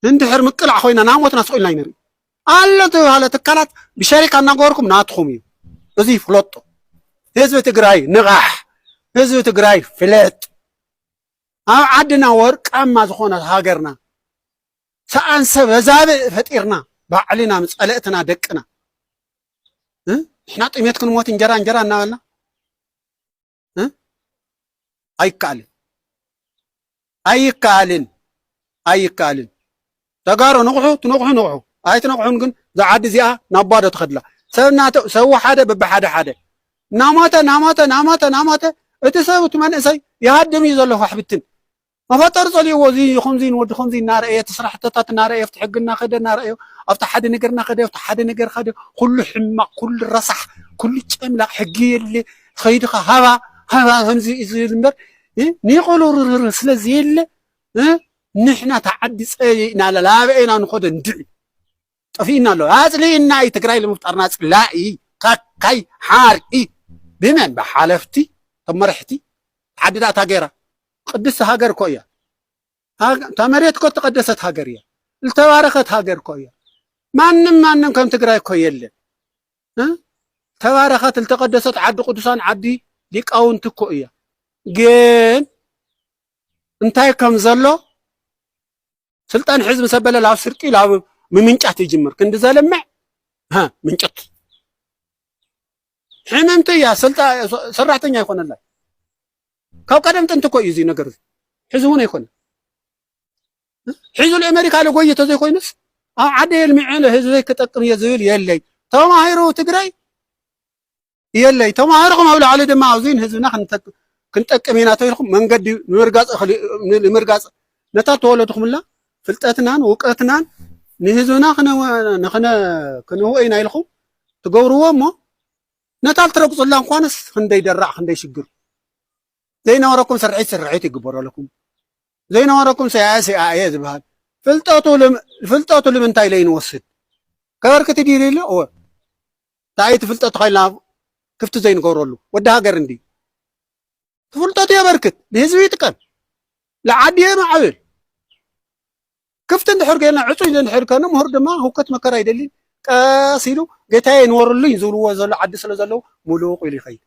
እንድሕር ምቅላዕ ኮይና ናሞትና ስቁልና ይነሪ አለቱ ሃለ ተካላት ብሸሪካ እናገበርኩም ናትኹም እዩ እዚ ፍለጦ ህዝቢ ትግራይ ንቓሕ ህዝቢ ትግራይ ፍለጥ ኣብ ዓድና ወርቃማ ዝኾነት ሃገርና ሰኣንሰብ በዛብእ ፈጢርና ባዕልና ምፀለእትና ደቅና ንሕና ጥሜት ክንሞት እንጀራ እናበልና ኣይከኣልን ተጋሩ ንቑሑ ትነቑሑ ንቑሑ ኣይትነቑሑን ግን ዝዓዲ እዚኣ ናብ ባዶ ትኸድላ ሰብ ሓደ በብሓደ ሓደ ናሞተ እቲ ሰብ እቲ መንእሰይ ይሃድም እዩ ዘሎ ዋሕብትን መፈጠሪ ፀልይዎ እዚ ከምዚ ንወዲ ከምዚ እናረአየ እቲ ስራሕትታት እናረአየ ኣብቲ ሕጊ እናኸደ እናረአዮ ኣብቲ ሓደ ነገር እናኸደ ኣብቲ ሓደ ነገር ኸደ ኩሉ ሕማቕ ኩሉ ረሳሕ ኩሉ ጨምላቕ ሕጊ የለ ከይድኻ ሃባ ከምዚ ዝብል እምበር ንቆልርር ስለዚ የለ ንሕና ተዓዲ ፀይእና ላበአና ንኸደ እንድዒ ጠፊእና ኣሎ ኣፅሊእና እዩ ትግራይ ንምፍጣርና ፅላኢ ካካይ ሓርቂ ብመን ብሓለፍቲ ተመርሕቲ ዓድዳእታ ገይራ ቅድስቲ ሃገር እኮ እያ ተመሬት እኮ ተቀደሰት ሃገር እያ ዝተባረኸት ሃገር እኮ እያ ማንም ከም ትግራይ እኮ የለን ተባረኸት ዝተቀደሰት ዓዲ ቅዱሳን ዓዲ ሊቃውንቲ እኮ እያ ግን እንታይ ከም ዘሎ ስልጣን ሕዝቢ ሰበለ ላብ ስርቂ ላብ ምምንጫት ይጅምር ክንዲ ዘለምዕ ምንጭት ሕመምቲ እያ ሰራሕተኛ ይኮነላ ካብ ቀደም ጥንቲ እኮ እዩ እዚ ነገር ሕዚ እውን ኣይኮነ ሕዚ ለአሜሪካ ለጎይቶ ዘይኮይንስ ኣብ ዓደ የልሚዐ ህዝበይ ክጠቅም እየ ዝብል የለይ ተማሂሩ ትግራይ የለይ ተማሂሩኩም ኣብ ላዕሊ ድማ ኣብዙን ህዝብና ክንጠቅም ኢና ተይልኩም መንገዲ ንምርጋፅ ነታ ተወለድኩምላ ፍልጠትናን ውቀትናን ንህዝብና ክንህቦ ኢና ኢልኩም ትገብርዎ እሞ ነታ ልትረግፁላ እንኳንስ ክንደይ ደራዕ ክንደይ ሽግር ዘይነበረኩም ስርዒት ይግበረለኩም ዘይነበረኩም ሰያየ ዝበሃል ፍልጠቱ ንምንታይ ለይንወስድ ከበርክቲ ዲር ኢለ ታይቲ ፍልጠቱ ኸይልና ክፍቲ ዘይንገብረሉ ወዲ ሃገር እንዲ ፍልጠቱ የበርክት ንህዝቢ ይጥቀም ለዓዲ የማዕብል ክፍቲ እንድሕር ገይልና ዕፁይ እንድሕር ከነ ምሁር ድማ ህውከት መከራ ይደሊ ቀስ ኢሉ ጌታዬ ንወሩሉኝ ዝብልዎ ዘሎ ዓዲ ስለ ዘለው ሙሉቕ ኢሉ ይኸይድ